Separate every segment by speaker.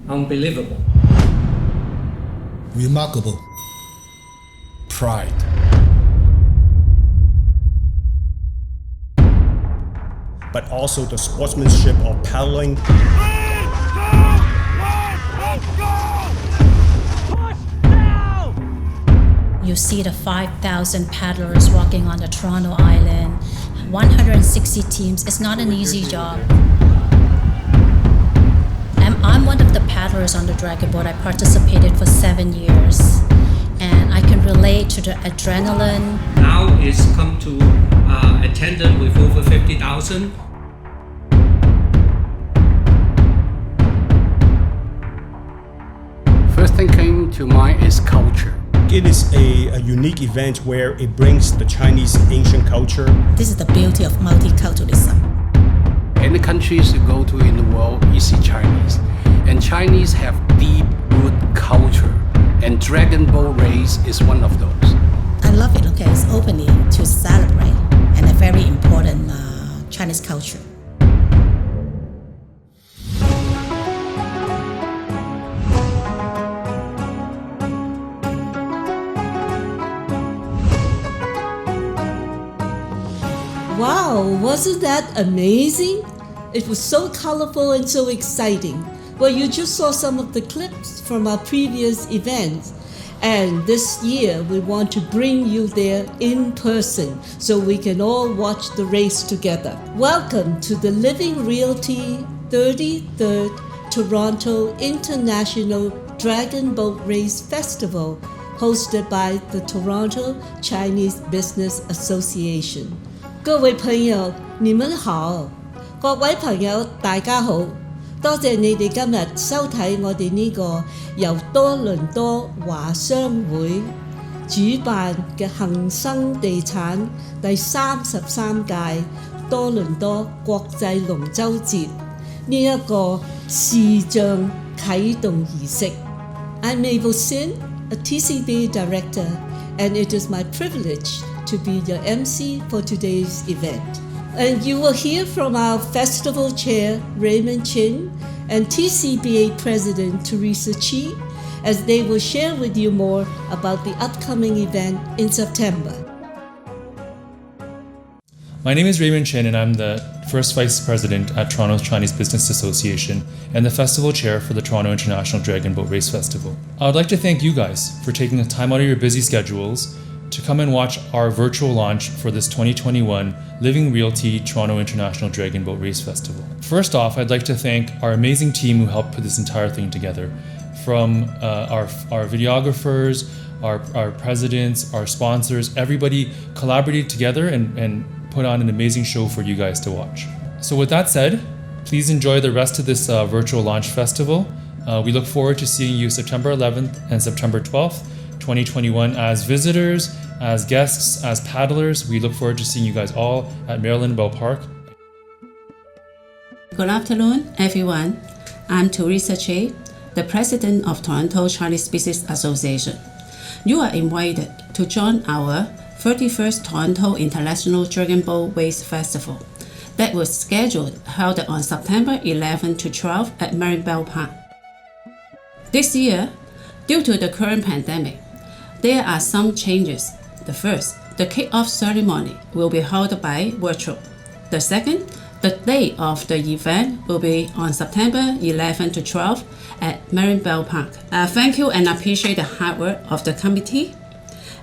Speaker 1: Unbelievable.
Speaker 2: Remarkable.
Speaker 3: Pride.
Speaker 4: But also the sportsmanship of paddling.
Speaker 5: You see the 5,000 paddlers walking on the Toronto Island, 160 teams. It's not an easy job. I'm one of the paddlers on the Dragon Boat. I participated for 7 years, and I can relate to the adrenaline.
Speaker 1: Now it's come to attendance with over 50,000.
Speaker 3: First thing came to mind is culture.
Speaker 4: It is a unique event where it brings the Chinese ancient culture.
Speaker 6: This is the beauty of multiculturalism.
Speaker 3: Any countries you go to in the world, you see Chinese. And Chinese have deep root culture. And Dragon Boat Race is one of those.
Speaker 6: I love it, okay? It's opening to celebrate and a very important Chinese culture.
Speaker 7: Wow, wasn't that amazing? It was so colorful and so exciting. Well, you just saw some of the clips from our previous events. And this year, we want to bring you there in person so we can all watch the race together. Welcome to the Living Realty 33rd Toronto International Dragon Boat Race Festival, hosted by the Toronto Chinese Business Association. 各位朋友，你們好！各位朋友，大家好！多謝你哋今日收睇我哋呢個由多倫多華商會主辦嘅恒生地產第33屆多倫多國際龍舟節呢一個視像啟動儀式。I'm Mabel Sin, a TCBA director, and it is my privilege to be your MC for today's event. And you will hear from our festival chair, Raymond Chin, and TCBA President, Teresa Chi, as they will share with you more about the upcoming event in September.
Speaker 8: My name is Raymond Chin, and I'm the first Vice President at Toronto's Chinese Business Association and the Festival Chair for the Toronto International Dragon Boat Race Festival. I would like to thank you guys for taking the time out of your busy schedules to come and watch our virtual launch for this 2021 Living Realty Toronto International Dragon Boat Race Festival. First off, I'd like to thank our amazing team who helped put this entire thing together. From our videographers, our presidents, our sponsors, everybody collaborated together and put on an amazing show for you guys to watch. So with that said, please enjoy the rest of this virtual launch festival. We look forward to seeing you September 11th and September 12th, 2021 as visitors, as guests, as paddlers. We look forward to seeing you guys all at Marilyn Bell Park.
Speaker 9: Good afternoon, everyone. I'm Teresa Chi, the President of Toronto Chinese Business Association. You are invited to join our 31st Toronto International Dragon Boat Race Festival that was scheduled held on September 11 to 12 at Marilyn Bell Park. This year, due to the current pandemic, there are some changes. The first, the kick-off ceremony will be held by virtual. The second, the date of the event will be on September 11 to 12 at Marilyn Bell Park. Thank you and appreciate the hard work of the committee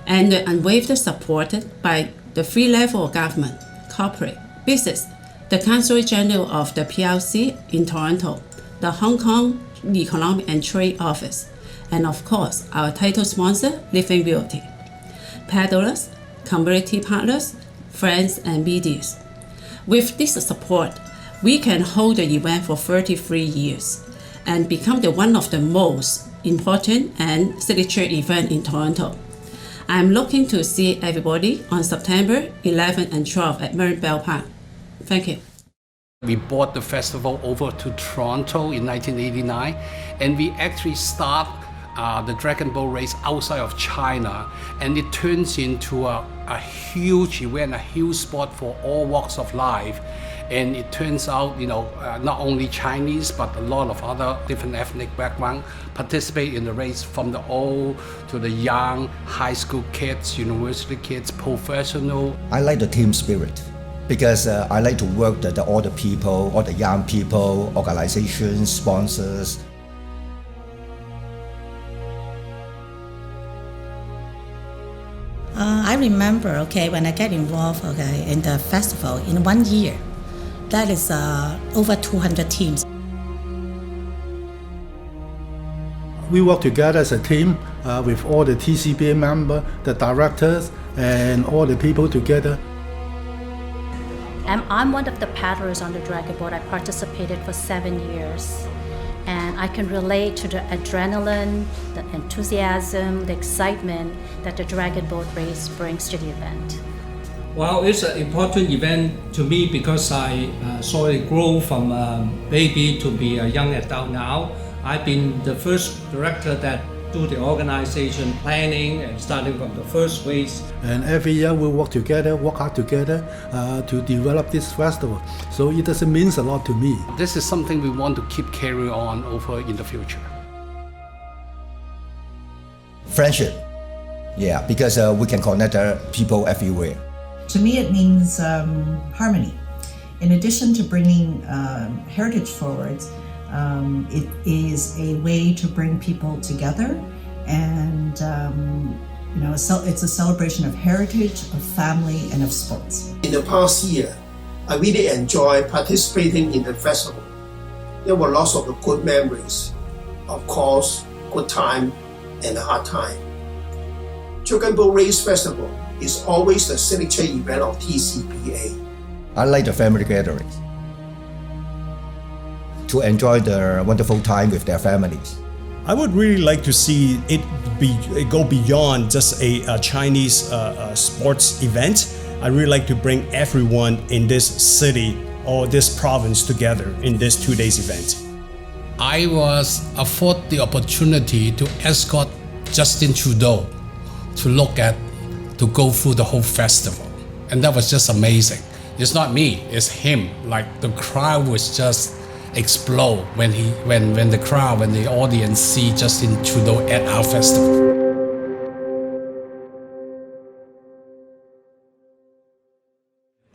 Speaker 9: and the unwavering support by the three levels of government, corporate, business, the Council General of the PLC in Toronto, the Hong Kong Economic and Trade Office, and of course, our title sponsor, Living Realty. Paddlers, community partners, friends, and medias. With this support, we can hold the event for 33 years and become one of the most important and signature event in Toronto. I'm looking to see everybody on September 11 and 12 at Marilyn Bell Park. Thank you.
Speaker 3: We brought the festival over to Toronto in 1989, and we actually start the Dragon Boat Race outside of China, and it turns into a huge event, a huge sport for all walks of life. And it turns out, not only Chinese, but a lot of other different ethnic backgrounds participate in the race, from the old to the young, high school kids, university kids, professional.
Speaker 2: I like the team spirit because I like to work with all the people, all the young people, organizations, sponsors.
Speaker 6: I remember, when I get involved, in the festival in 1 year, that is over 200 teams.
Speaker 10: We work together as a team with all the TCBA members, the directors, and all the people together.
Speaker 5: I'm one of the paddlers on the dragon boat. I participated for 7 years. And I can relate to the adrenaline, the enthusiasm, the excitement that the dragon boat race brings to the event.
Speaker 1: Well, it's an important event to me because I saw it grow from a baby to be a young adult now. I've been the first director that do the organization planning and starting from the first race.
Speaker 10: And every year we work together, work hard together to develop this festival. So it does means a lot to me.
Speaker 3: This is something we want to keep carrying on over in the future.
Speaker 2: Friendship, because we can connect people everywhere.
Speaker 11: To me, it means harmony. In addition to bringing heritage forward, it is a way to bring people together, and it's a celebration of heritage, of family, and of sports.
Speaker 12: In the past year, I really enjoyed participating in the festival. There were lots of good memories, of course, good time and a hard time. Dragon Boat Race Festival is always the signature event of TCBA.
Speaker 2: I like the family gatherings, to enjoy the wonderful time with their families.
Speaker 4: I would really like to see it go beyond just a Chinese sports event. I really like to bring everyone in this city or this province together in this 2 days event.
Speaker 3: I was afforded the opportunity to escort Justin Trudeau to go through the whole festival. And that was just amazing. It's not me, it's him. Like, the crowd was just explode when the audience see Justin Trudeau at our festival.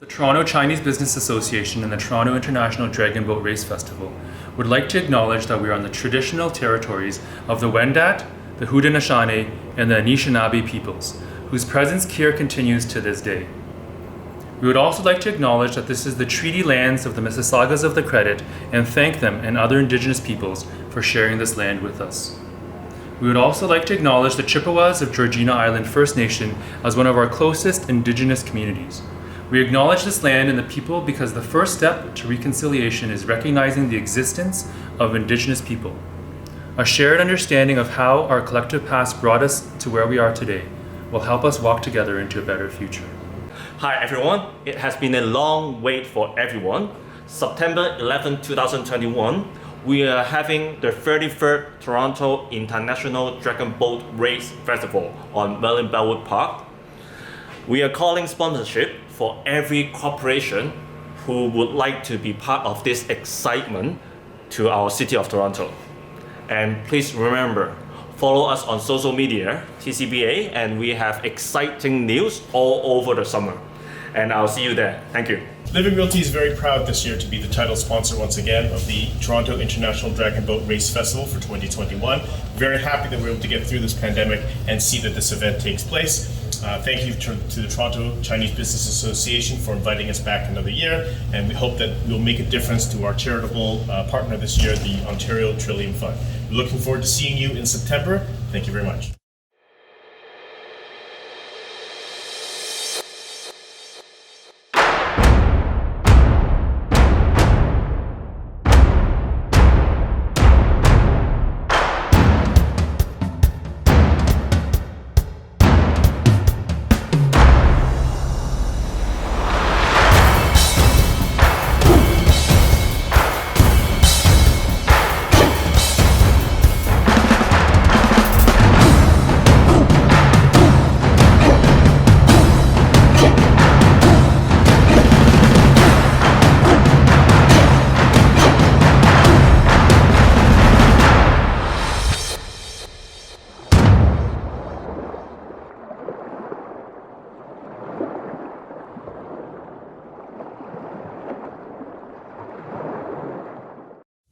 Speaker 8: The Toronto Chinese Business Association and the Toronto International Dragon Boat Race Festival would like to acknowledge that we are on the traditional territories of the Wendat, the Haudenosaunee, and the Anishinaabe peoples, whose presence here continues to this day. We would also like to acknowledge that this is the treaty lands of the Mississaugas of the Credit and thank them and other Indigenous peoples for sharing this land with us. We would also like to acknowledge the Chippewas of Georgina Island First Nation as one of our closest Indigenous communities. We acknowledge this land and the people because the first step to reconciliation is recognizing the existence of Indigenous people. A shared understanding of how our collective past brought us to where we are today will help us walk together into a better future.
Speaker 13: Hi everyone, it has been a long wait for everyone. September 11, 2021, we are having the 33rd Toronto International Dragon Boat Race Festival on Marilyn Bell Park. We are calling sponsorship for every corporation who would like to be part of this excitement to our city of Toronto. And please remember, follow us on social media, TCBA, and we have exciting news all over the summer. And I'll see you there. Thank you.
Speaker 4: Living Realty is very proud this year to be the title sponsor once again of the Toronto International Dragon Boat Race Festival for 2021. Very happy that we're able to get through this pandemic and see that this event takes place. Thank you to the Toronto Chinese Business Association for inviting us back another year, and we hope that we'll make a difference to our charitable partner this year, the Ontario Trillium Fund. We're looking forward to seeing you in September. Thank you very much.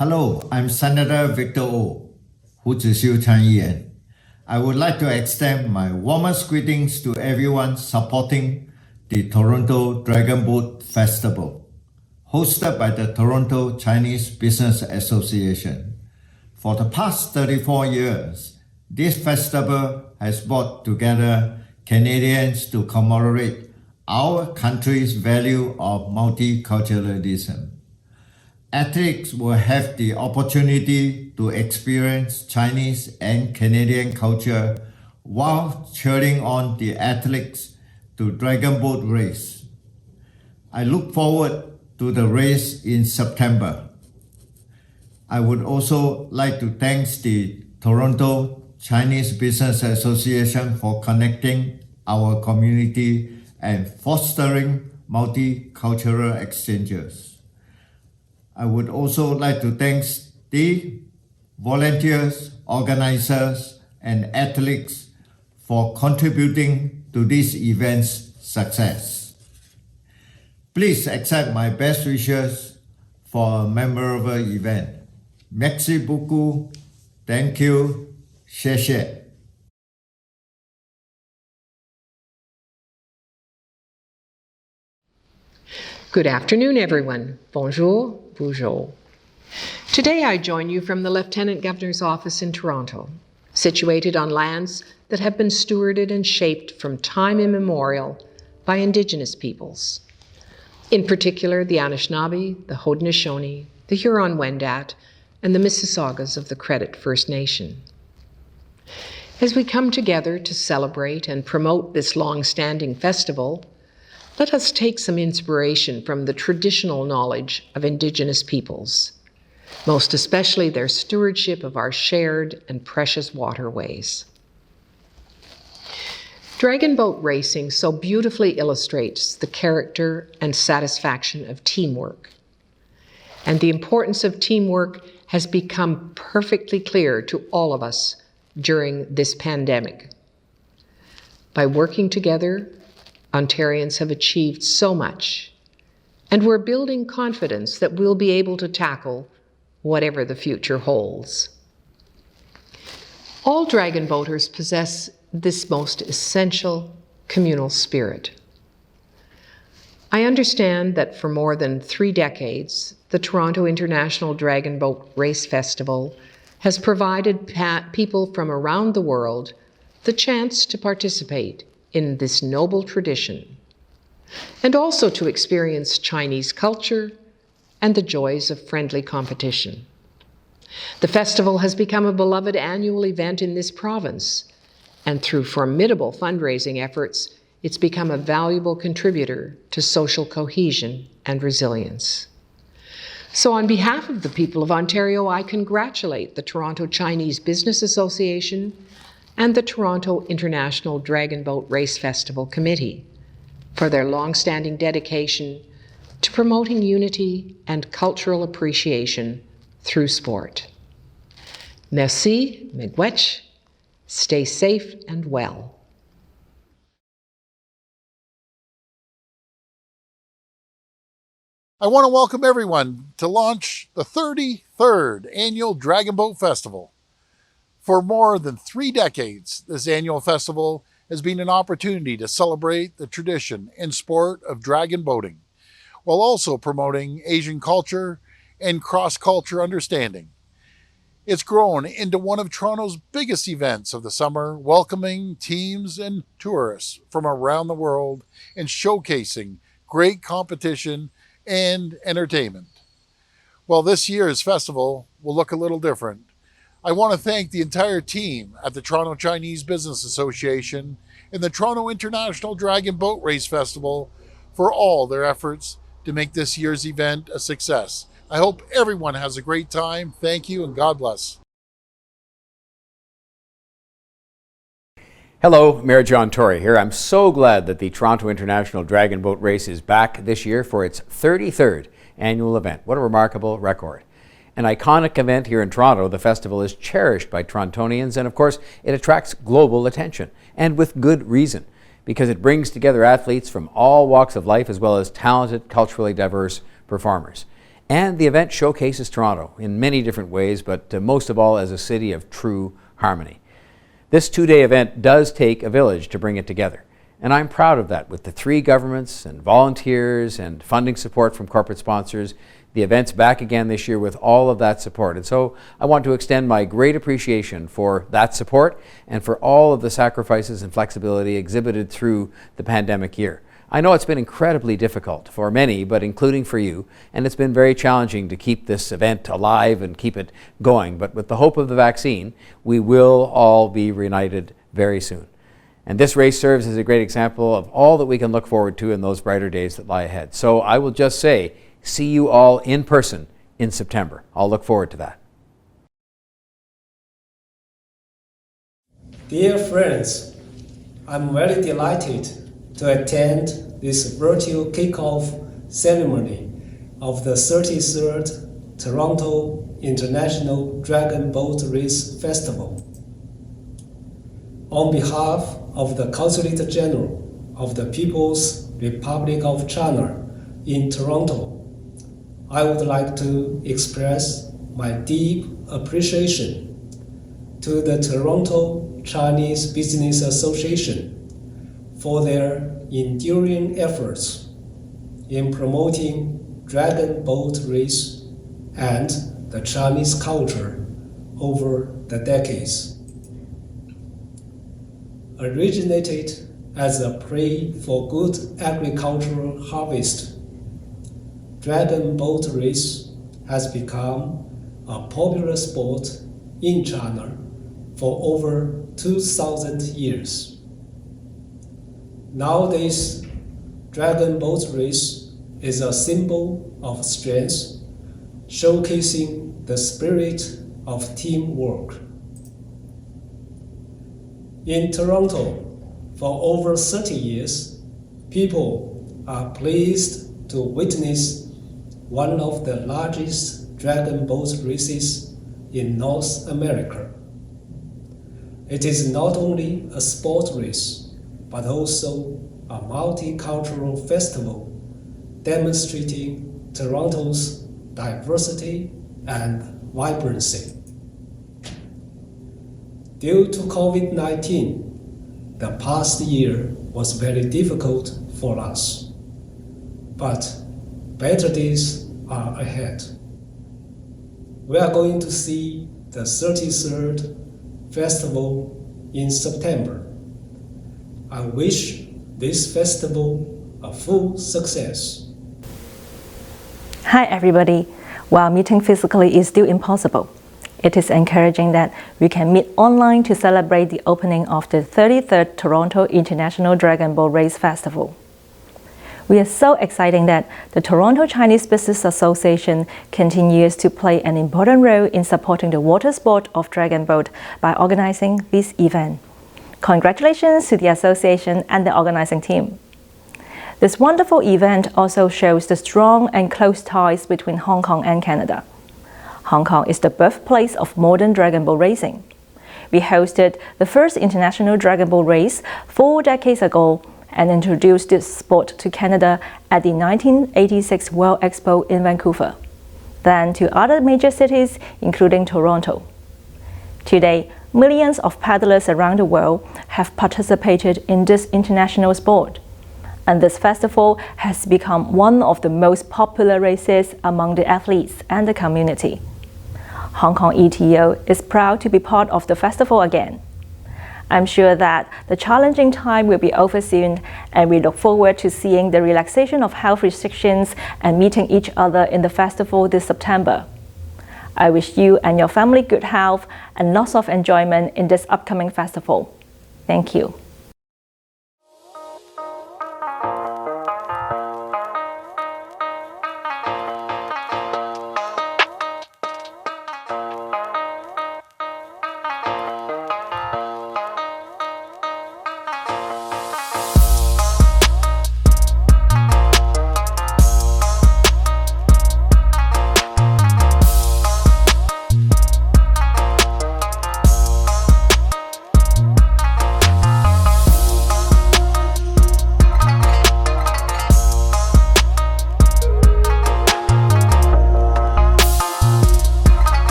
Speaker 14: Hello, I'm Senator Victor O, 胡子修参议员. I would like to extend my warmest greetings to everyone supporting the Toronto Dragon Boat Festival, hosted by the Toronto Chinese Business Association. For the past 34 years, this festival has brought together Canadians to commemorate our country's value of multiculturalism. Athletes will have the opportunity to experience Chinese and Canadian culture while cheering on the athletes to Dragon Boat Race. I look forward to the race in September. I would also like to thank the Toronto Chinese Business Association for connecting our community and fostering multicultural exchanges. I would also like to thank the volunteers, organizers, and athletes for contributing to this event's success. Please accept my best wishes for a memorable event. Merci beaucoup. Thank you. 谢谢.
Speaker 15: Good afternoon, everyone. Bonjour, bonjour. Today I join you from the Lieutenant Governor's office in Toronto, situated on lands that have been stewarded and shaped from time immemorial by Indigenous peoples. In particular, the Anishinaabe, the Haudenosaunee, the Huron-Wendat, and the Mississaugas of the Credit First Nation. As we come together to celebrate and promote this long-standing festival, let us take some inspiration from the traditional knowledge of Indigenous peoples, most especially their stewardship of our shared and precious waterways. Dragon boat racing so beautifully illustrates the character and satisfaction of teamwork. And the importance of teamwork has become perfectly clear to all of us during this pandemic. By working together, Ontarians have achieved so much, and we're building confidence that we'll be able to tackle whatever the future holds. All dragon boaters possess this most essential communal spirit. I understand that for more than 3 decades, the Toronto International Dragon Boat Race Festival has provided people from around the world the chance to participate in this noble tradition, and also to experience Chinese culture and the joys of friendly competition. The festival has become a beloved annual event in this province, and through formidable fundraising efforts, it's become a valuable contributor to social cohesion and resilience. So on behalf of the people of Ontario, I congratulate the Toronto Chinese Business Association and the Toronto International Dragon Boat Race Festival Committee for their long-standing dedication to promoting unity and cultural appreciation through sport. Merci, miigwech. Stay safe and well.
Speaker 16: I want to welcome everyone to launch the 33rd Annual Dragon Boat Festival. For more than 3 decades, this annual festival has been an opportunity to celebrate the tradition and sport of dragon boating, while also promoting Asian culture and cross-culture understanding. It's grown into one of Toronto's biggest events of the summer, welcoming teams and tourists from around the world and showcasing great competition and entertainment. Well, this year's festival will look a little different. I want to thank the entire team at the Toronto Chinese Business Association and the Toronto International Dragon Boat Race Festival for all their efforts to make this year's event a success. I hope everyone has a great time. Thank you and God bless.
Speaker 17: Hello, Mayor John Tory here. I'm so glad that the Toronto International Dragon Boat Race is back this year for its 33rd annual event. What a remarkable record. An iconic event here in Toronto, the festival is cherished by Torontonians, and of course it attracts global attention, and with good reason, because it brings together athletes from all walks of life as well as talented, culturally diverse performers. And the event showcases Toronto in many different ways, but most of all as a city of true harmony. This two-day event does take a village to bring it together. And I'm proud of that. With the 3 governments and volunteers and funding support from corporate sponsors, the event's back again this year with all of that support. And so I want to extend my great appreciation for that support and for all of the sacrifices and flexibility exhibited through the pandemic year. I know it's been incredibly difficult for many, but including for you, and it's been very challenging to keep this event alive and keep it going. But with the hope of the vaccine, we will all be reunited very soon. And this race serves as a great example of all that we can look forward to in those brighter days that lie ahead. So I will just say, see you all in person in September. I'll look forward to that.
Speaker 18: Dear friends, I'm very delighted to attend this virtual kickoff ceremony of the 33rd Toronto International Dragon Boat Race Festival. On behalf of the Consulate General of the People's Republic of China in Toronto, I would like to express my deep appreciation to the Toronto Chinese Business Association for their enduring efforts in promoting dragon boat race and the Chinese culture over the decades. Originated as a prey for good agricultural harvest, dragon boat race has become a popular sport in China for over 2,000 years. Nowadays, dragon boat race is a symbol of strength, showcasing the spirit of teamwork. In Toronto, for over 30 years, people are pleased to witness one of the largest dragon boat races in North America. It is not only a sport race, but also a multicultural festival demonstrating Toronto's diversity and vibrancy. Due to COVID-19, the past year was very difficult for us, but better days are ahead. We are going to see the 33rd festival in September. I wish this festival a full success.
Speaker 19: Hi everybody. While meeting physically is still impossible, it is encouraging that we can meet online to celebrate the opening of the 33rd Toronto International Dragon Boat Race Festival. We are so excited that the Toronto Chinese Business Association continues to play an important role in supporting the water sport of dragon boat by organizing this event. Congratulations to the association and the organizing team. This wonderful event also shows the strong and close ties between Hong Kong and Canada. Hong Kong is the birthplace of modern dragon boat racing. We hosted the first international dragon boat race 4 decades ago and introduced this sport to Canada at the 1986 World Expo in Vancouver, then to other major cities including Toronto. Today, millions of paddlers around the world have participated in this international sport, and this festival has become one of the most popular races among the athletes and the community. Hong Kong ETO is proud to be part of the festival again. I'm sure that the challenging time will be over soon, and we look forward to seeing the relaxation of health restrictions and meeting each other in the festival this September. I wish you and your family good health and lots of enjoyment in this upcoming festival. Thank you.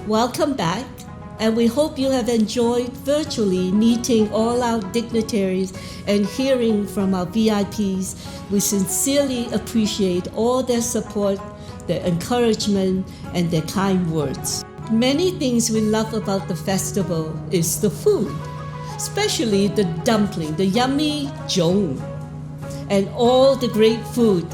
Speaker 7: welcome back, and we hope you have enjoyed virtually meeting all our dignitaries and hearing from our VIPs. We sincerely appreciate all their support, their encouragement, and their kind words. Many things we love about the festival is the food, especially the dumpling, the yummy zhong, and all the great food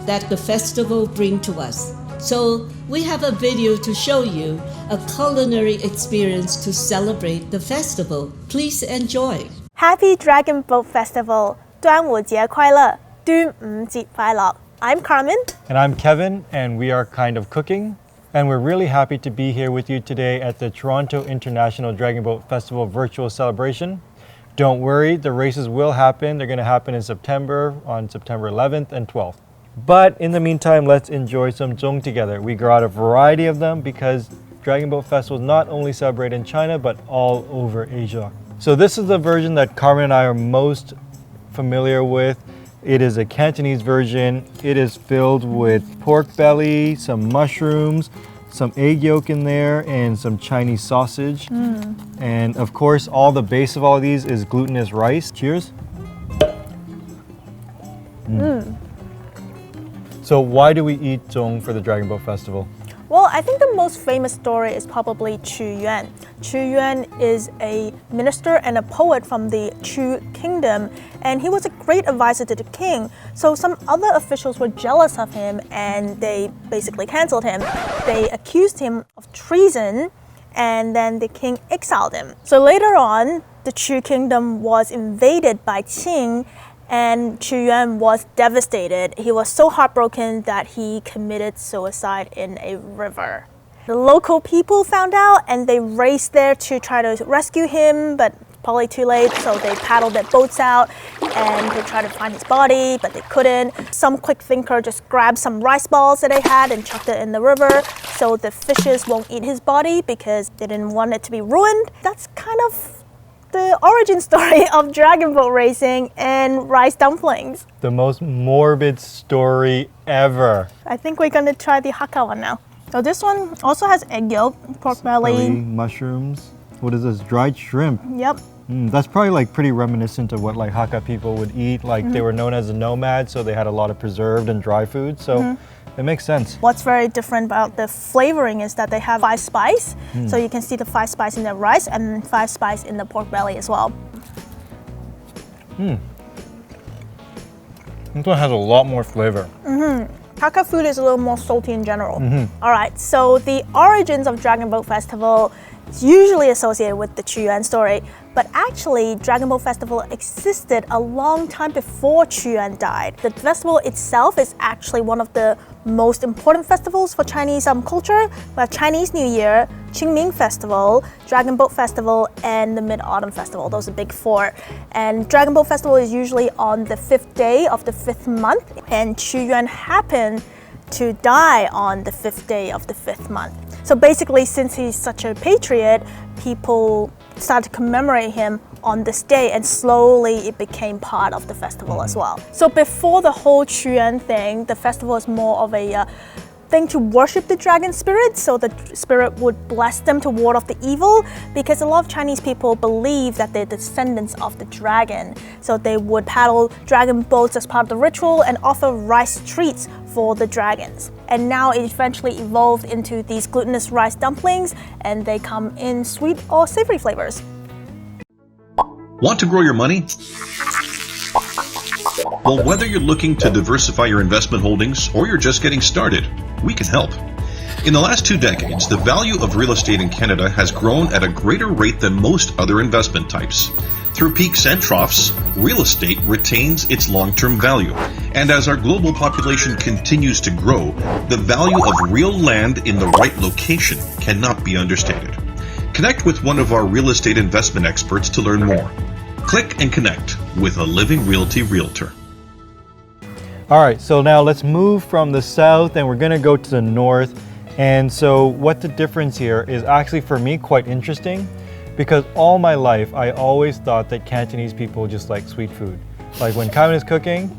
Speaker 7: that the festival brings to us. So we have a video to show you a culinary experience to celebrate the festival. Please enjoy.
Speaker 20: Happy Dragon Boat Festival! 端午节快乐！端午节快乐! I'm Carmen.
Speaker 21: And I'm Kevin, and we are Kind of Cooking. And we're really happy to be here with you today at the Toronto International Dragon Boat Festival virtual celebration. Don't worry, the races will happen. They're going to happen in September, on September 11th and 12th. But in the meantime, let's enjoy some zhong together. We got a variety of them because Dragon Boat Festival is not only celebrated in China, but all over Asia. So this is the version that Carmen and I are most familiar with. It is a Cantonese version. It is filled with pork belly, some mushrooms, some egg yolk in there, and some Chinese sausage. And of course, all the base of all of these is glutinous rice. Cheers. So why do we eat zhong for the Dragon Boat Festival?
Speaker 20: Well, I think the most famous story is probably Qu Yuan. Qu Yuan is a minister and a poet from the Chu kingdom, and he was a great advisor to the king. So some other officials were jealous of him and they basically cancelled him. They accused him of treason, and then the king exiled him. So later on, the Chu kingdom was invaded by Qing, and Qu Yuan was devastated. He was so heartbroken that he committed suicide in a river. The local people found out and they raced there to try to rescue him, but probably too late, so they paddled their boats out and they tried to find his body, but they couldn't. Some quick thinker just grabbed some rice balls that they had and chucked it in the river so the fishes won't eat his body because they didn't want it to be ruined. That's kind of the origin story of dragon boat racing and rice dumplings.
Speaker 21: The most morbid story ever.
Speaker 20: I think we're gonna try the Hakka one now. So this one also has egg yolk, pork belly,
Speaker 21: mushrooms. What is this? Dried shrimp.
Speaker 20: Yep.
Speaker 21: That's probably like pretty reminiscent of what like Hakka people would eat. Like they were known as a nomad, so they had a lot of preserved and dry food. So it makes sense.
Speaker 20: What's very different about the flavoring is that they have 5 spice. So you can see the 5 spice in the rice and 5 spice in the pork belly as well.
Speaker 21: This one has a lot more flavor.
Speaker 20: Hakka food is a little more salty in general. All right, so the origins of Dragon Boat Festival is usually associated with the Qu Yuan story, but actually Dragon Boat Festival existed a long time before Qu Yuan died. The festival itself is actually one of the most important festivals for Chinese culture. We have Chinese New Year, Qingming Festival, Dragon Boat Festival, and the Mid-Autumn Festival. Those are the big 4. And Dragon Boat Festival is usually on the 5th day of the 5th month, and Qu Yuan happened to die on the 5th day of the 5th month. So basically, since he's such a patriot, people started to commemorate him on this day, and slowly it became part of the festival as well. So before the whole Qu Yuan thing, the festival is more of a thing to worship the dragon spirit, so the spirit would bless them to ward off the evil, because a lot of Chinese people believe that they're descendants of the dragon. So they would paddle dragon boats as part of the ritual and offer rice treats for the dragons. And now it eventually evolved into these glutinous rice dumplings, and they come in sweet or savory flavors.
Speaker 22: Want to grow your money? Well, whether you're looking to diversify your investment holdings or you're just getting started, we can help. In the last 2 decades, the value of real estate in Canada has grown at a greater rate than most other investment types. Through peaks and troughs, real estate retains its long-term value. And as our global population continues to grow, the value of real land in the right location cannot be understated. Connect with one of our real estate investment experts to learn more. Click and connect with a Living Realty Realtor.
Speaker 21: All right, so now let's move from the south and we're gonna go to the north. And so what the difference here is actually for me quite interesting, because all my life I always thought that Cantonese people just like sweet food. Like when Carmen is cooking,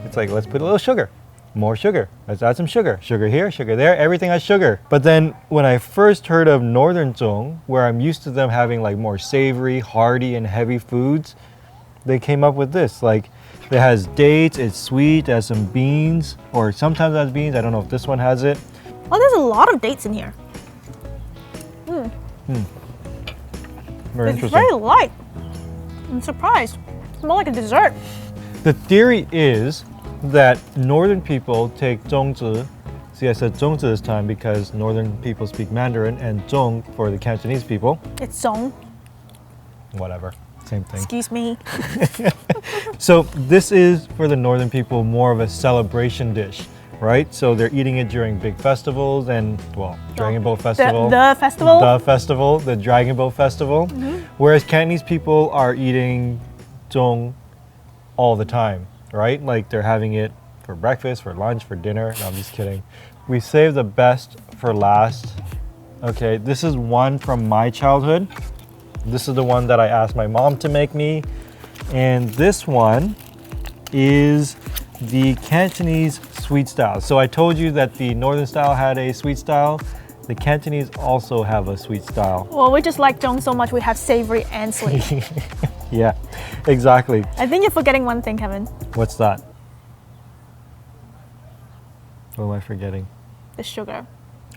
Speaker 21: it's like, let's put a little sugar. more sugar. Let's add some sugar. Sugar here, sugar there, everything has sugar. But then when I first heard of Northern Zhong, where I'm used to them having like more savory, hearty, and heavy foods, they came up with this. Like, it has dates, it's sweet, it has some beans, or sometimes it has beans. I don't know if this one has it.
Speaker 20: Oh, there's a lot of dates in here.
Speaker 21: Very
Speaker 20: It's
Speaker 21: interesting.
Speaker 20: very light. I'm surprised. It's more like a dessert.
Speaker 21: The theory is that northern people take zhongzi. See, I said zhongzi this time because northern people speak Mandarin, and zhong for the Cantonese people.
Speaker 20: It's zong.
Speaker 21: Whatever, same thing.
Speaker 20: Excuse me.
Speaker 21: So this is for the northern people more of a celebration dish, right? So they're eating it during big festivals and, well, Dragon Boat Festival.
Speaker 20: The festival?
Speaker 21: The festival, the Dragon Boat Festival. Whereas Cantonese people are eating zhong all the time, right? Like they're having it for breakfast, for lunch, for dinner. No, I'm just kidding. We saved the best for last. Okay, this is one from my childhood. This is the one that I asked my mom to make me. And this one is the Cantonese sweet style. So I told you that the northern style had a sweet style. The Cantonese also have a sweet style.
Speaker 20: Well, we just like zong so much we have savory and sweet.
Speaker 21: Yeah, exactly.
Speaker 20: I think you're forgetting one thing, Kevin.
Speaker 21: What's that? What am I forgetting?
Speaker 20: The sugar.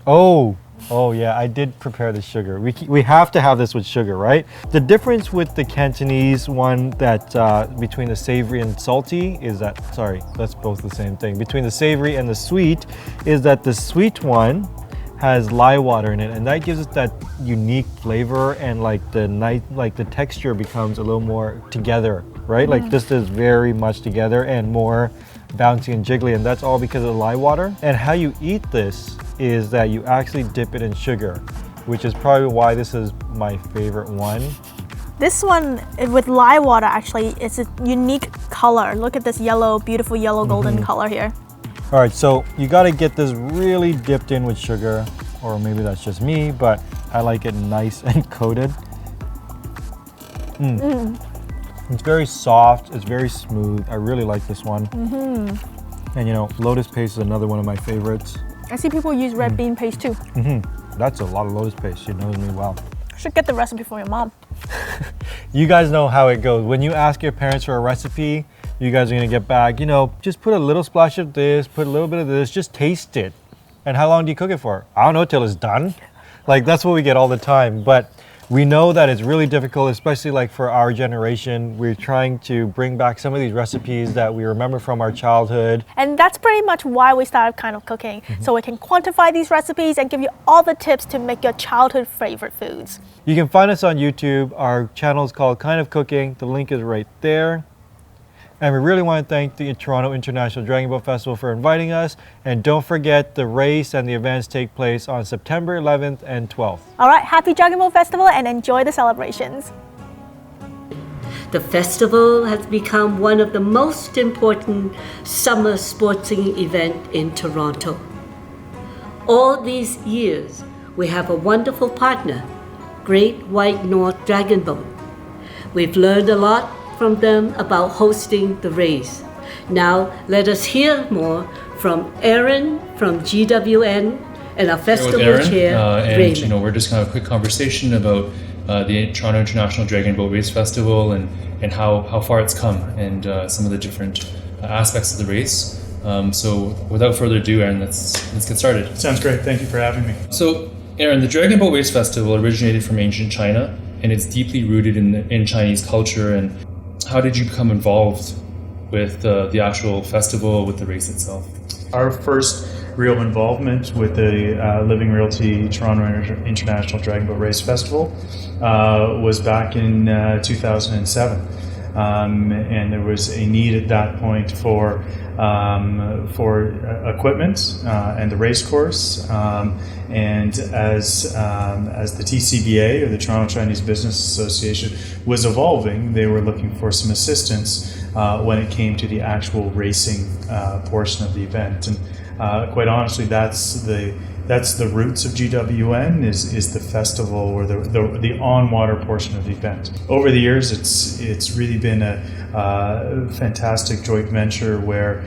Speaker 21: Oh yeah, I did prepare the sugar. We have to have this with sugar, right? The difference with the Cantonese one that between the savory and salty is that, sorry, that's both the same thing. Between the savory and the sweet is that the sweet one has lye water in it, and that gives it that unique flavor, and like the texture becomes a little more together, right? Like this is very much together and more bouncy and jiggly, and that's all because of the lye water. And how you eat this is that you actually dip it in sugar, which is probably why this is my favorite one.
Speaker 20: This one with lye water, actually, it's a unique color. Look at this yellow, beautiful yellow golden color here.
Speaker 21: All right, so you got to get this really dipped in with sugar, or maybe that's just me, but I like it nice and coated. It's very soft, it's very smooth. I really like this one. And you know, lotus paste is another one of my favorites.
Speaker 20: I see people use red bean paste too.
Speaker 21: That's a lot of lotus paste, she knows me well.
Speaker 20: Should get the recipe from your mom.
Speaker 21: You guys know how it goes. When you ask your parents for a recipe, you guys are gonna get back, you know, just put a little splash of this, put a little bit of this, just taste it. And how long do you cook it for? I don't know, till it's done. Like, that's what we get all the time. But we know that it's really difficult, especially like for our generation. We're trying to bring back some of these recipes that we remember from our childhood.
Speaker 20: And that's pretty much why we started Kind of Cooking, so we can quantify these recipes and give you all the tips to make your childhood favorite foods.
Speaker 21: You can find us on YouTube. Our channel is called Kind of Cooking. The link is right there. And we really want to thank the Toronto International Dragon Boat Festival for inviting us. And don't forget, the race and the events take place on September 11th and 12th.
Speaker 20: All right, happy Dragon Boat Festival and enjoy the celebrations.
Speaker 6: The festival has become one of the most important summer sporting events in Toronto. All these years, we have a wonderful partner, Great White North Dragon Boat. We've learned a lot from them about hosting the race. Now let us hear more from Aaron from GWN and our festival chair,
Speaker 8: and
Speaker 6: Raymond.
Speaker 8: you know, we're just gonna have a quick conversation about the Toronto International Dragon Boat Race Festival and how far it's come, and some of the different aspects of the race. So without further ado, Aaron, let's get started.
Speaker 9: Sounds great. Thank you for having me.
Speaker 8: So Aaron, the Dragon Boat Race Festival originated from ancient China, and it's deeply rooted in Chinese culture. And how did you become involved with the actual festival, with the race itself?
Speaker 9: Our first real involvement with the Living Realty Toronto International Dragon Boat Race Festival was back in 2007. And there was a need at that point for equipment and the race course. And as the TCBA, or the Toronto Chinese Business Association, was evolving, they were looking for some assistance when it came to the actual racing portion of the event. And quite honestly, that's the roots of GWN is the festival, or the on-water portion of the event. Over the years, it's really been a fantastic joint venture where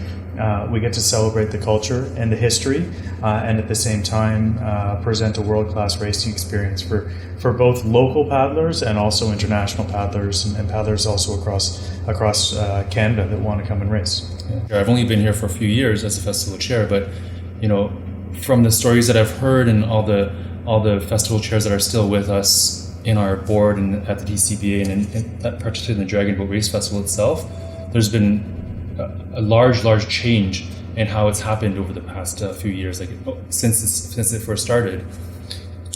Speaker 9: we get to celebrate the culture and the history, and at the same time present a world-class racing experience for both local paddlers and also international paddlers and paddlers also across Canada that want to come and race.
Speaker 8: Yeah. I've only been here for a few years as a festival chair, but from the stories that I've heard and all the festival chairs that are still with us in our board and at the TCBA and particularly in the Dragon Boat Race Festival itself, there's been a large change in how it's happened over the past few years, like since it first started,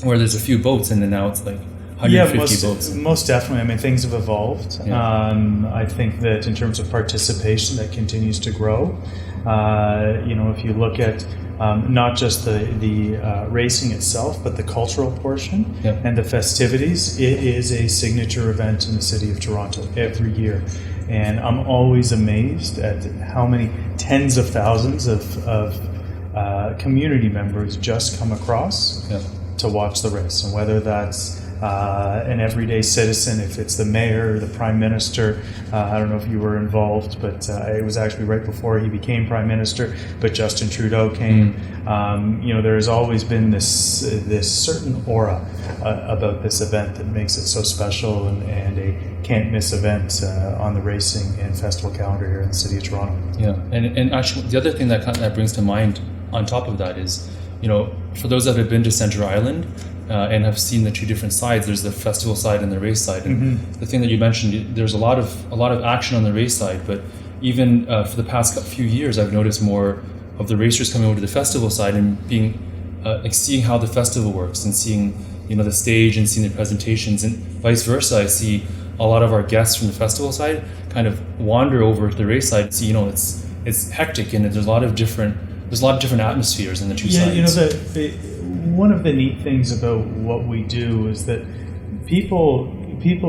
Speaker 8: where there's a few boats and then now it's like 150 boats.
Speaker 9: Most definitely. I mean, things have evolved.
Speaker 8: Yeah.
Speaker 9: I think that in terms of participation, that continues to grow. If you look at not just the racing itself, but the cultural portion and the festivities, it is a signature event in the city of Toronto every year. And I'm always amazed at how many tens of thousands of community members just come across to watch the race. And whether that's an everyday citizen, if it's the mayor, the prime minister, I don't know if you were involved, but it was actually right before he became prime minister, but Justin Trudeau came. There's always been this certain aura about this event that makes it so special and a can't miss event on the racing and festival calendar here in the city of Toronto.
Speaker 8: Yeah, and actually the other thing that brings to mind on top of that is, for those that have been to Centre Island and have seen the two different sides, there's the festival side and the race side. And the thing that you mentioned, there's a lot of action on the race side, but even for the past few years, I've noticed more of the racers coming over to the festival side and being seeing how the festival works and seeing the stage and seeing the presentations, and vice versa. I see a lot of our guests from the festival side kind of wander over to the race side. See, it's hectic and there's a lot of different atmospheres in the two sides.
Speaker 9: One of the neat things about what we do is that people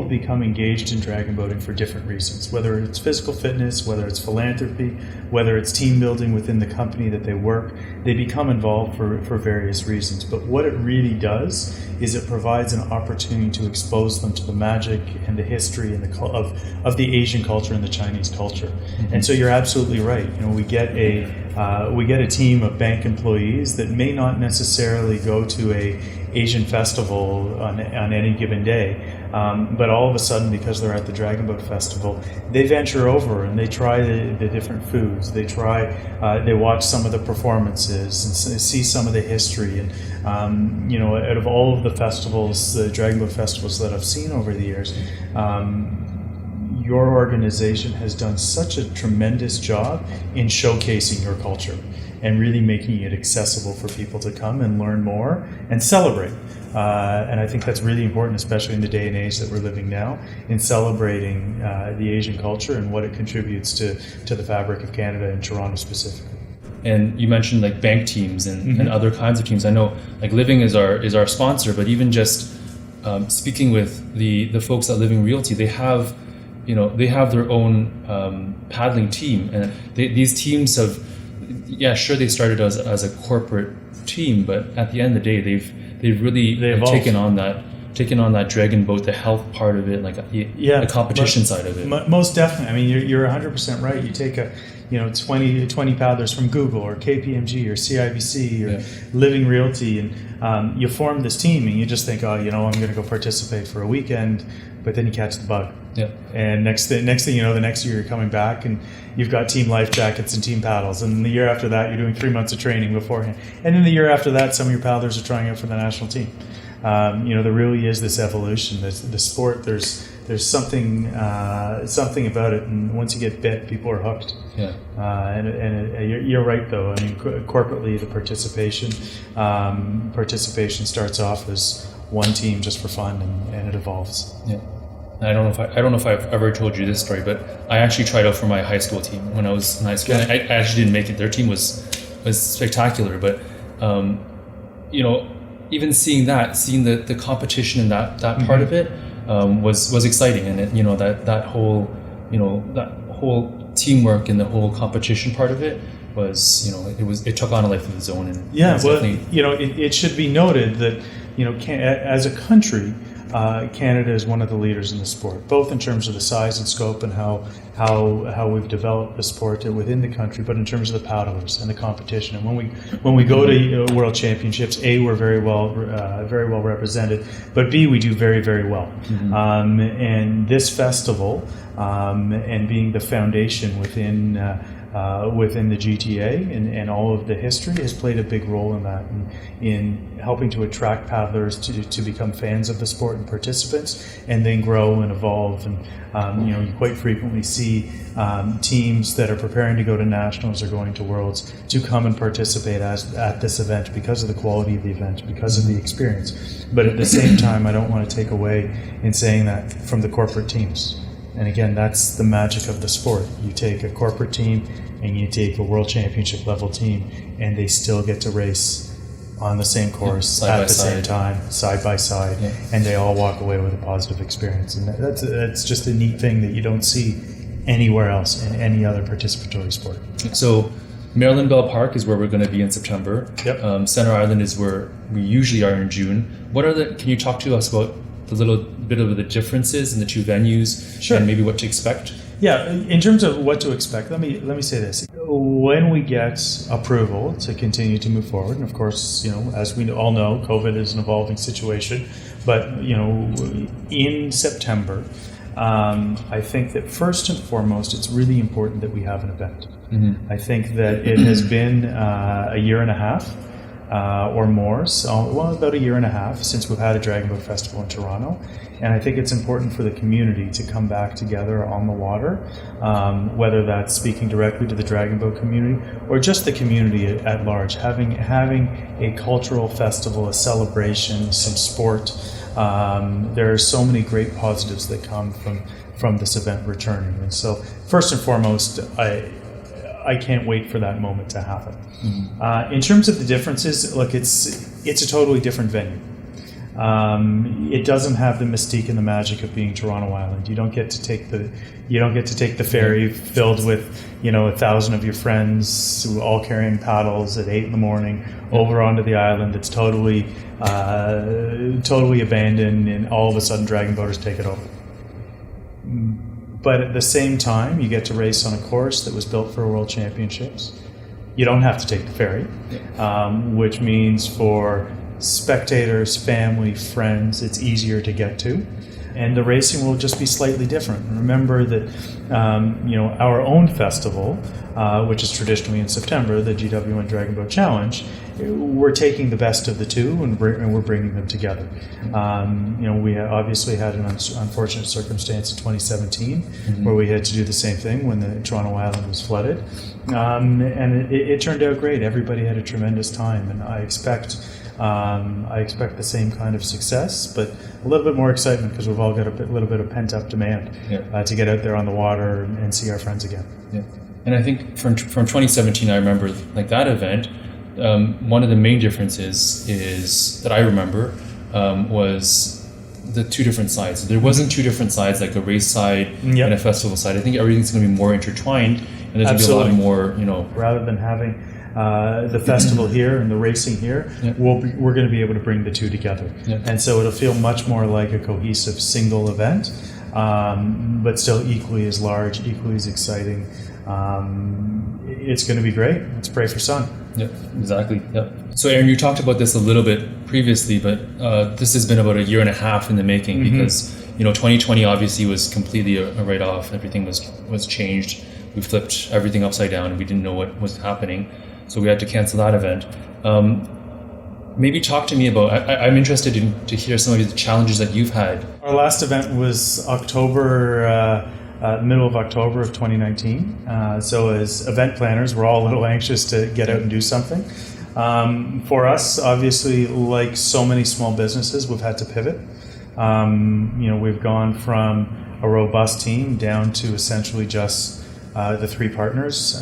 Speaker 9: become engaged in dragon boating for different reasons, whether it's physical fitness, whether it's philanthropy, whether it's team building within the company that they work. They become involved for various reasons. But what it really does is it provides an opportunity to expose them to the magic and the history and of the Asian culture and the Chinese culture. And so you're absolutely right. We get a team of bank employees that may not necessarily go to a Asian festival on any given day, but all of a sudden, because they're at the Dragon Boat Festival, they venture over and they try the different foods. They watch some of the performances and see some of the history. And out of all of the festivals, the Dragon Boat festivals that I've seen over the years, your organization has done such a tremendous job in showcasing your culture and really making it accessible for people to come and learn more and celebrate. And I think that's really important, especially in the day and age that we're living now, in celebrating the Asian culture and what it contributes to the fabric of Canada and Toronto specifically.
Speaker 8: And you mentioned like bank teams and other kinds of teams. I know like Living is our sponsor, but even just speaking with the folks at Living Realty, they have their own paddling team, and these teams have, they started as a corporate team, but at the end of the day, they've really taken on that dragon boat, the health part of it, like the competition side of it.
Speaker 9: Most definitely. I mean, you're 100% right. You take 20 paddlers from Google or KPMG or CIBC or Living Realty, and you form this team, and you just think, I'm going to go participate for a weekend, but then you catch the bug.
Speaker 8: Yeah.
Speaker 9: And next thing you know, the next year you're coming back and you've got team life jackets and team paddles. And the year after that, you're doing 3 months of training beforehand. And then the year after that, some of your paddlers are trying out for the national team. There really is this evolution. The sport, there's something about it, and once you get bit, people are hooked.
Speaker 8: Yeah.
Speaker 9: You're right, though. I mean, corporately, the participation starts off as one team just for fun, and it evolves.
Speaker 8: Yeah. I don't know if I've ever told you this story, but I actually tried out for my high school team when I was in high school. I actually didn't make it. Their team was spectacular, but even seeing the competition and that part of it was exciting, and that whole teamwork and the whole competition part of it was it took on a life of its own. And
Speaker 9: it should be noted that as a country, Canada is one of the leaders in the sport, both in terms of the size and scope and how we've developed the sport within the country, but in terms of the paddlers and the competition. And when we go to World Championships, A, we're very well represented, but B, we do very, very well. And this festival, and being the foundation within the GTA and all of the history has played a big role in that, in helping to attract paddlers to become fans of the sport and participants, and then grow and evolve. And you quite frequently see teams that are preparing to go to nationals or going to worlds to come and participate at this event because of the quality of the event, because of the experience. But at the same time, I don't want to take away in saying that from the corporate teams. And again, that's the magic of the sport. You take a corporate team and you take a world championship level team, and they still get to race on the same course at the same time, side by side, and they all walk away with a positive experience. And that's just a neat thing that you don't see anywhere else in any other participatory sport.
Speaker 8: So Marilyn Bell Park is where we're going to be in September. Center Island is where we usually are in June. Can you talk to us about the little bit of the differences in the two venues, and maybe what to expect?
Speaker 9: Yeah, in terms of what to expect, let me say this. When we get approval to continue to move forward, and of course, as we all know, COVID is an evolving situation, but in September, I think that first and foremost, it's really important that we have an event. I think that it has been a year and a half or more, about a year and a half since we've had a Dragon Boat Festival in Toronto. And I think it's important for the community to come back together on the water, whether that's speaking directly to the Dragon Boat community or just the community at large, having a cultural festival, a celebration, some sport. There are so many great positives that come from this event returning. And so first and foremost, I can't wait for that moment to happen. In terms of the differences, look, it's a totally different venue. It doesn't have the mystique and the magic of being Toronto Island. You don't get to take the ferry filled with 1,000 of your friends who all carrying paddles at 8 a.m. over onto the island. It's totally abandoned, and all of a sudden Dragon Boaters take it over. But at the same time, you get to race on a course that was built for World Championships. You don't have to take the ferry, which means for spectators, family, friends, it's easier to get to. And the racing will just be slightly different. Remember that our own festival, which is traditionally in September, the GW1 Dragon Boat Challenge, we're taking the best of the two and we're bringing them together. We obviously had an unfortunate circumstance in 2017 where we had to do the same thing when the Toronto Island was flooded. And it turned out great. Everybody had a tremendous time, and I expect the same kind of success, but a little bit more excitement because we've all got a little bit of pent-up demand to get out there on the water and see our friends again.
Speaker 8: Yeah. And I think from 2017, I remember that event. One of the main differences is that I remember was the two different sides. There wasn't two different sides, like a race side and a festival side. I think everything's going to be more intertwined, and there's going to be a lot more,
Speaker 9: rather than having the festival here and the racing here, we're going to be able to bring the two together. And so it'll feel much more like a cohesive single event, but still equally as large, equally as exciting. It's going to be great. Let's pray for sun.
Speaker 8: Yeah, exactly. Yeah. So Aaron, you talked about this a little bit previously, but this has been about a year and a half in the making because 2020 obviously was completely a write-off. Everything was changed. We flipped everything upside down, and we didn't know what was happening. So we had to cancel that event. Maybe talk to me about, I'm interested to hear some of the challenges that you've had.
Speaker 9: Our last event was middle of October of 2019. So as event planners, we're all a little anxious to get out and do something. For us, obviously, like so many small businesses, we've had to pivot. We've gone from a robust team down to essentially just the three partners.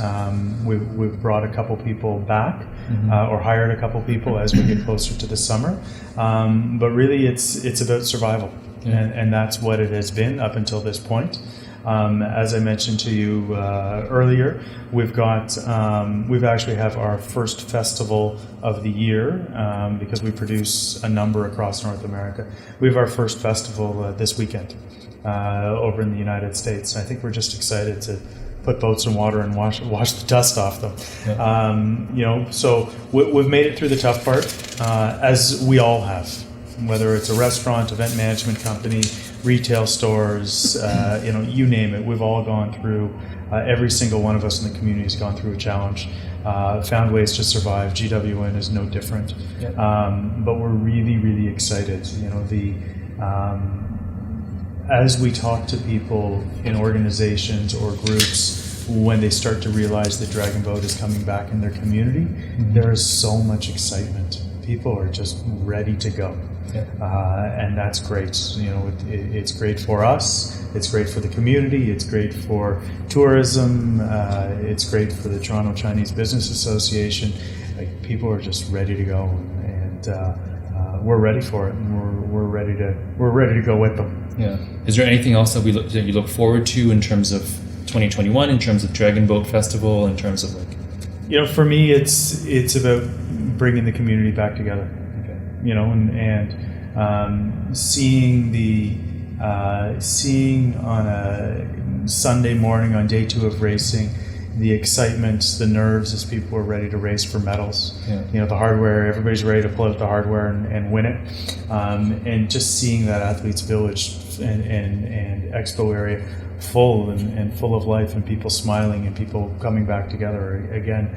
Speaker 9: We've brought a couple people back or hired a couple people as we get closer to the summer. But really, it's about survival, and that's what it has been up until this point. As I mentioned to you earlier, we've actually have our first festival of the year because we produce a number across North America. We have our first festival this weekend over in the United States. I think we're just excited to put boats in water and wash the dust off them. Yeah. So we've made it through the tough part, as we all have. Whether it's a restaurant, event management company, retail stores, you name it, we've all gone through, every single one of us in the community has gone through a challenge, found ways to survive. GWN is no different. But we're really, really excited. As we talk to people in organizations or groups, when they start to realize that Dragon Boat is coming back in their community, there is so much excitement. People are just ready to go. And that's great. It's great for us, it's great for the community, it's great for tourism, it's great for the Toronto Chinese Business Association. People are just ready to go, and we're ready for it, and we're ready to go with them.
Speaker 8: Yeah. Is there anything else that you look forward to in terms of 2021, in terms of Dragon Boat Festival, in terms of
Speaker 9: for me, it's about bringing the community back together. And seeing on a Sunday morning on day 2 of racing, the excitement, the nerves as people are ready to race for medals. The hardware, everybody's ready to pull out the hardware and win it. And just seeing that Athletes Village and Expo area full and full of life, and people smiling and people coming back together again.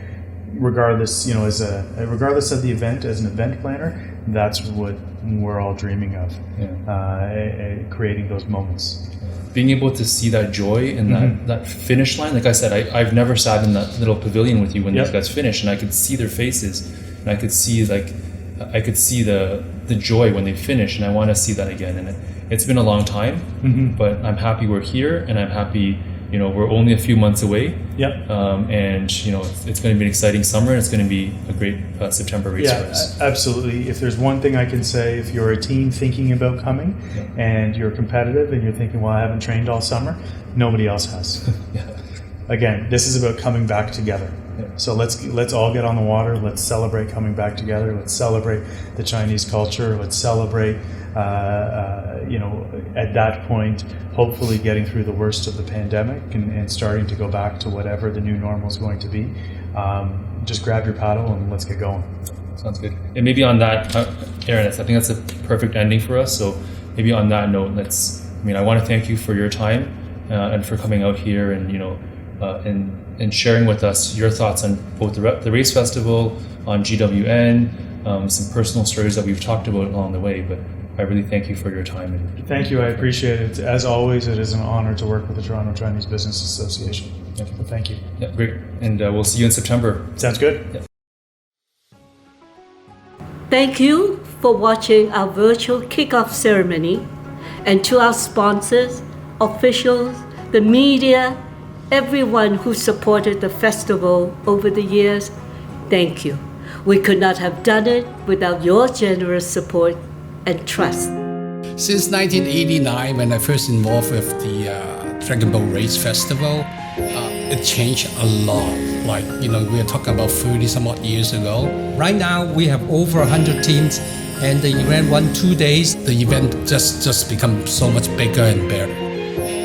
Speaker 9: Regardless of the event, as an event planner, that's what we're all dreaming of. Creating those moments.
Speaker 8: Being able to see that joy and that finish line. Like I said, I've never sat in that little pavilion with you when these guys finish, and I could see their faces, and I could see the joy when they finish, and I want to see that again. And it's been a long time, but I'm happy we're here, and I'm happy. We're only a few months away. And it's going to be an exciting summer. It's going to be a great September race for us.
Speaker 9: Absolutely. If there's one thing I can say, if you're a team thinking about coming and you're competitive and you're thinking, well, I haven't trained all summer, nobody else has. Again, this is about coming back together. So let's all get on the water. Let's celebrate coming back together. Let's celebrate the Chinese culture. Let's celebrate, at that point, hopefully getting through the worst of the pandemic and starting to go back to whatever the new normal is going to be. Just grab your paddle and let's get going.
Speaker 8: Sounds good. And maybe on that, Aaron, I think that's a perfect ending for us. So maybe on that note, I want to thank you for your time and for coming out here and and sharing with us your thoughts on both the race festival, on GWN, some personal stories that we've talked about along the way. But I really thank you for your time.
Speaker 9: Thank you. I appreciate it. As always, it is an honor to work with the Toronto Chinese Business Association. Thank you.
Speaker 8: Yeah, great. And we'll see you in September.
Speaker 9: Sounds good.
Speaker 8: Yeah.
Speaker 6: Thank you for watching our virtual kickoff ceremony, and to our sponsors, officials, the media, everyone who supported the festival over the years, thank you. We could not have done it without your generous support and trust.
Speaker 3: Since 1989, when I first involved with the Dragon Boat Race Festival, it changed a lot. We are talking about 30 some odd years ago.
Speaker 1: Right now, we have over 100 teams, and the event run 2 days.
Speaker 3: The event just becomes so much bigger and better.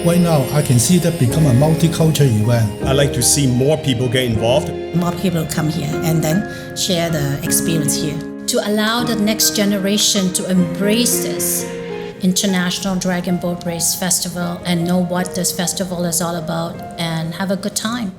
Speaker 10: Right now, I can see that become a multicultural event.
Speaker 5: I like to see more people get involved.
Speaker 23: More people come here and then share the experience here.
Speaker 24: To allow the next generation to embrace this International Dragon Boat Race Festival and know what this festival is all about and have a good time.